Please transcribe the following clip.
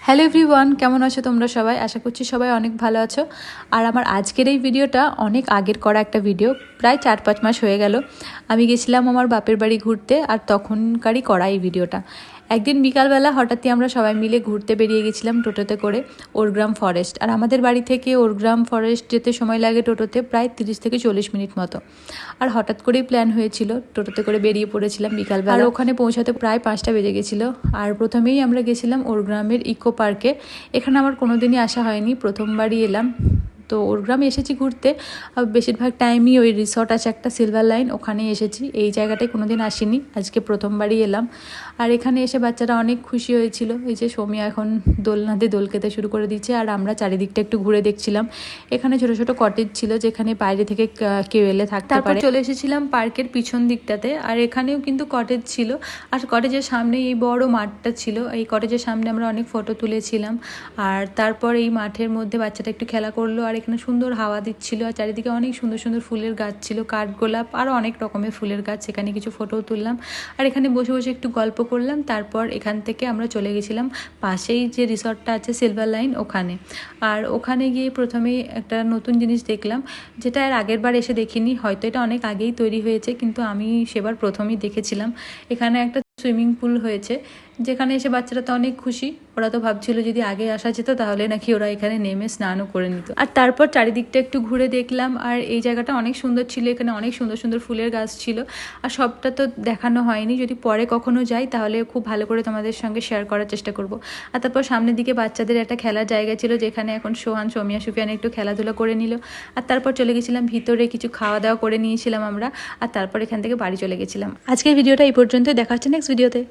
Hello everyone, কেমন আছো তোমরা সবাই? আশা করছি সবাই অনেক ভালো আছো। আর আমার আজকের এই ভিডিওটা অনেক আগের করা একটা ভিডিও, প্রায় 4-5 মাস হয়ে গেল। আমি গেছিলাম আমার বাপের বাড়ি ঘুরতে, আর তখনকারই করা এই ভিডিওটা। একদিন বিকালবেলা হঠাৎই আমরা সবাই মিলে ঘুরতে বেরিয়ে গেছিলাম টোটোতে করে ওরগ্রাম ফরেস্ট। আর আমাদের বাড়ি থেকে ওরগ্রাম ফরেস্ট যেতে সময় লাগে টোটোতে প্রায় 30 থেকে 40 মিনিট মতো। আর হঠাৎ করেই প্ল্যান হয়েছিল, টোটোতে করে বেরিয়ে পড়েছিলাম বিকালবেলা। আর ওখানে পৌঁছাতে প্রায় 5টা বেজে গেছিলো। আর প্রথমেই আমরা গেছিলাম ওরগ্রামের ইকো পার্কে। এখানে আমার কোনোদিনই আসা হয়নি, প্রথমবারই এলাম। তো ওরগ্রামে এসেছি ঘুরতে, বেশিরভাগ টাইমই ওই রিসর্ট আছে একটা সিলভার লাইন, ওখানেই এসেছি। এই জায়গাটায় কোনোদিন আসিনি, আজকে প্রথমবারই এলাম। আর এখানে এসে বাচ্চারা অনেক খুশি হয়েছিল। এই যে সৌমিয়া এখন দোলনাতে দোল খেতে শুরু করে দিচ্ছে, আর আমরা চারিদিকটা একটু ঘুরে দেখছিলাম। এখানে ছোট ছোট কটেজ ছিল, যেখানে বাইরে থেকে কেউ এলে থাকতে পারে। চলে এসেছিলাম পার্কের পিছন দিকটাতে, আর এখানেও কিন্তু কটেজ ছিল। আর কটেজের সামনে এই বড় মাঠটা ছিল, এই কটেজের সামনে আমরা অনেক ফটো তুলেছিলাম। আর তারপর এই মাঠের মধ্যে বাচ্চাটা একটু খেলা করলো, আর এখানে সুন্দর হাওয়া দিচ্ছিল। আর চারিদিকে অনেক সুন্দর সুন্দর ফুলের গাছ ছিল, কাঠগোলাপ আরও অনেক রকমের ফুলের গাছ। সেখানে কিছু ফটো তুললাম, আর এখানে বসে বসে একটু গল্প করলাম। তারপর এখান থেকে আমরা চলে গেছিলাম পাশেই যে রিসর্টটা আছে সিলভার লাইন, ওখানে। আর ওখানে গিয়ে প্রথমেই একটা নতুন জিনিস দেখলাম, যেটা আর আগের বার এসে দেখিনি। হয়তো এটা অনেক আগেই তৈরি হয়েছে, কিন্তু আমি সেবার প্রথমেই দেখেছিলাম। এখানে একটা সুইমিং পুল হয়েছে, যেখানে এসে বাচ্চারা তো অনেক খুশি। ওরা তো ভাবছিল যদি আগে আসা যেত তাহলে নাকি ওরা এখানে নেমে স্নানও করে নিত। আর তারপর চারিদিকটা একটু ঘুরে দেখলাম, আর এই জায়গাটা অনেক সুন্দর ছিল। এখানে অনেক সুন্দর সুন্দর ফুলের গাছ ছিল, আর সবটা তো দেখানো হয়নি। যদি পরে কখনো যাই তাহলে খুব ভালো করে তোমাদের সঙ্গে শেয়ার করার চেষ্টা করব। আর তারপর সামনের দিকে বাচ্চাদের একটা খেলার জায়গা ছিল, যেখানে এখন সোহান, সৌমিয়া, সুফিয়ান একটু খেলাধুলা করে নিল। আর তারপর চলে গেছিলাম ভিতরে, কিছু খাওয়া দাওয়া করে নিয়েছিলাম আমরা। আর তারপর এখান থেকে বাড়ি চলে গেছিলাম। আজকের ভিডিওটা এই পর্যন্তই, দেখা হচ্ছে নেক্সট ভিডিওতে।